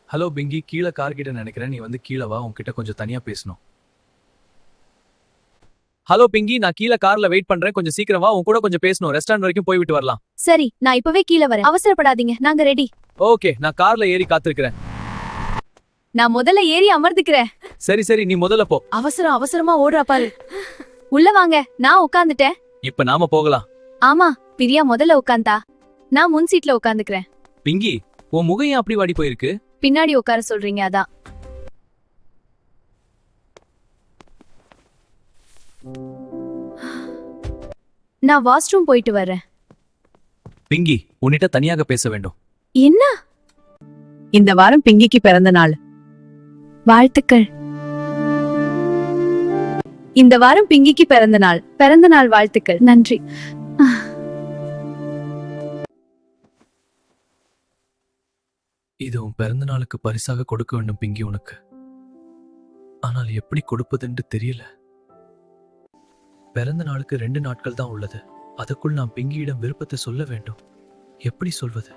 Hello Pinki, கீழே car கிட்ட நினைக்கிறேன். நீ வந்து கீழே வா, உன்கிட்ட கொஞ்சம் தனியா பேசணும். ஹலோ பிங்கி, நான் கீழே கார்ல வெயிட் பண்றேன். கொஞ்சம் சீக்கிரம் வா, உன் கூட கொஞ்சம் பேசணும். ரெஸ்டாரண்ட் வரைக்கும் போய்விட்டு வரலாம். சரி, நான் இப்பவே கீழே வரேன். அவசரப்படாதீங்க, நாங்க ரெடி. ஓகே, நான் கார்ல ஏறி காத்திருக்கிறேன். நான் முதல்ல ஏறி அமர்ந்துக்கிறேன். சரி சரி, நீ முதல்ல போ. அவசரமா ஓடுறா பாரு. உள்ள வாங்க, நான் உட்கார்ந்துட்டேன். இப்ப நாம போகலாம். ஆமா, பிரியா முதல்ல உட்கார்ந்தா. நான் முன் சீட்ல உட்கார்ந்துக்கிறேன். பிங்கி, உன் முகம் ஏன் அப்படி வாடி போயிருக்கு? பின்னாடி உட்கார சொல்றீங்க அதான். நான் வாஷ்ரூம் போயிட்டு வரேன். பிங்கி, உன்னிட்ட தனியாக பேச வேண்டும். என்ன? இந்த வாரம் பிங்கிக்கு பிறந்த நாள். வாழ்த்துக்கள். இந்த வாரம் பிங்கிக்கு பிறந்த நாள். பிறந்த நாள் வாழ்த்துக்கள். நன்றி. இது உன் பிறந்த நாளுக்கு பரிசாக கொடுக்க வேண்டும் பிங்கி உனக்கு. ஆனால் எப்படி கொடுப்பதென்று தெரியல. பிறந்த நாளுக்கு 2 நாட்கள் தான் உள்ளது. அதுக்குள் நான் பிங்கியிடம் விருப்பத்தை சொல்ல வேண்டும். எப்படி சொல்வது?